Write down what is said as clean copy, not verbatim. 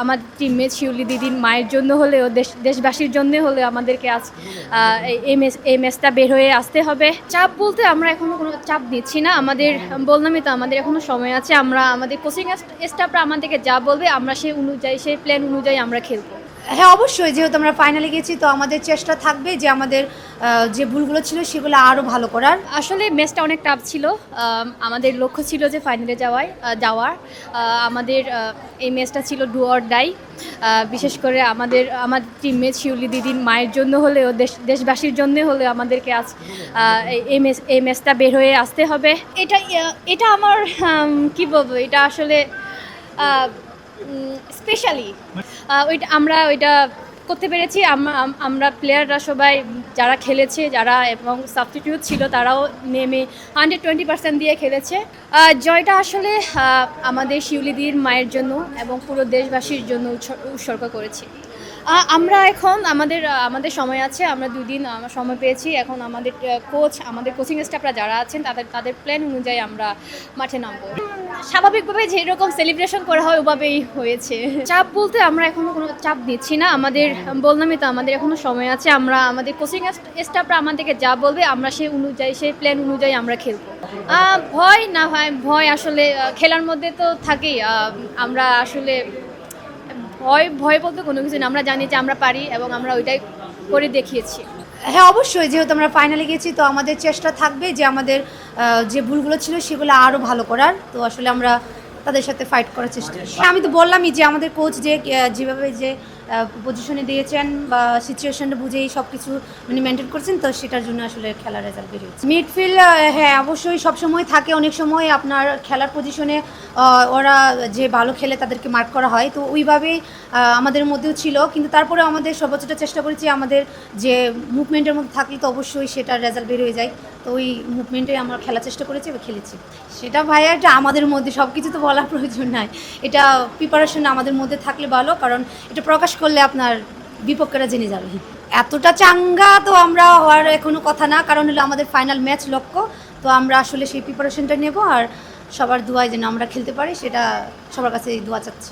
আমার টিমমেট শিউলি দিদির মায়ের জন্য হলেও দেশবাসীর জন্য হলেও আমাদেরকে আজ এই ম্যাচটা বের হয়ে আসতে হবে। চাপ বলতে আমরা এখনো কোনো চাপ দিচ্ছি না, আমাদের বললামই তো আমাদের এখনো সময় আছে। আমরা আমাদের কোচিং স্টাফরা আমাদেরকে যা বলবে আমরা সেই অনুযায়ী সেই প্ল্যান অনুযায়ী আমরা খেলবো। হ্যাঁ, অবশ্যই, যেহেতু আমরা ফাইনালে গেছি তো আমাদের চেষ্টা থাকবে যে আমাদের যে ভুলগুলো ছিল সেগুলো আরও ভালো করার। আসলে ম্যাচটা অনেক টাফ ছিল, আমাদের লক্ষ্য ছিল যে ফাইনালে যাওয়ার। আমাদের এই ম্যাচটা ছিল ডু অর ডাই। বিশেষ করে আমার টিমমেট শিউলি দিদির মায়ের জন্য হলেও দেশবাসীর জন্য হলেও আমাদেরকে আজ এই ম্যাচটা বের হয়ে আসতে হবে। এটা আমার কি বলবো, এটা আসলে স্পেশালি ওইটা করতে পেরেছি। আমরা প্লেয়াররা সবাই যারা খেলেছে, যারা এবং সাবস্টিটিউট ছিল তারাও নেমে 120% দিয়ে খেলেছে। জয়টা আসলে আমাদের শিউলিদির মায়ের জন্য এবং পুরো দেশবাসীর জন্য উৎসর্গ করেছি। আমরা এখন আমাদের সময় আছে, আমরা 2 দিন সময় পেয়েছি। এখন আমাদের কোচ, আমাদের কোচিং স্টাফরা যারা আছেন তাদের প্ল্যান অনুযায়ী আমরা মাঠে নামবো। স্বাভাবিকভাবে যেরকম সেলিব্রেশন করা হয় ওভাবেই হয়েছে। চাপ বলতে আমরা এখনো কোনো চাপ দিচ্ছি না, আমাদের বললামই তো আমাদের এখনো সময় আছে। আমরা আমাদের কোচিং স্টাফরা আমাদেরকে যা বলবে আমরা সেই অনুযায়ী সেই প্ল্যান অনুযায়ী আমরা খেলবো। ভয় না হয়, ভয় আসলে খেলার মধ্যে তো থাকেই। আমরা আসলে ভয় বলতে কোনো কিছু না, আমরা জানি যে আমরা পারি এবং আমরা ওইটাই করে দেখিয়েছি। হ্যাঁ, অবশ্যই, যেহেতু আমরা ফাইনালে গেছি তো আমাদের চেষ্টা থাকবে যে আমাদের যে ভুলগুলো ছিল সেগুলো আরও ভালো করার। তো আসলে আমরা তাদের সাথে ফাইট করার চেষ্টা করি। আমি তো বললামই যে আমাদের কোচ যেভাবে যে পজিশনে দিয়েছেন বা সিচুয়েশনটা বুঝেই সব কিছু মানে মেনটেন করছেন, তো সেটার জন্য আসলে খেলার রেজাল্ট বেরিয়েছে। মিডফিল্ড হ্যাঁ অবশ্যই সবসময় থাকে, অনেক সময় আপনার খেলার পজিশনে ওরা যে ভালো খেলে তাদেরকে মার্ক করা হয়, তো ওইভাবেই আমাদের মধ্যেও ছিল। কিন্তু তারপরে আমাদের সর্বোচ্চটা চেষ্টা করেছি, আমাদের যে মুভমেন্টের মধ্যে থাকলে তো অবশ্যই সেটার রেজাল্ট বের হয়ে যায়। তো ওই মুভমেন্টে আমরা খেলার চেষ্টা করেছি এবং খেলেছি। সেটা ভাইয়া এটা আমাদের মধ্যে, সব কিছু তো বলার প্রয়োজন নাই। এটা প্রিপারেশন আমাদের মধ্যে থাকলে ভালো, কারণ এটা প্রকাশ করলে আপনার বিপক্ষেরা জেনে যাবে। এতটা চাঙ্গা তো আমরা হওয়ার এখনও কথা না, কারণ হলো আমাদের ফাইনাল ম্যাচ লক্ষ্য। তো আমরা আসলে সেই প্রিপারেশনটা নেব, আর সবার দোয়ায় যেন আমরা খেলতে পারি সেটা সবার কাছে দোয়া চাচ্ছি।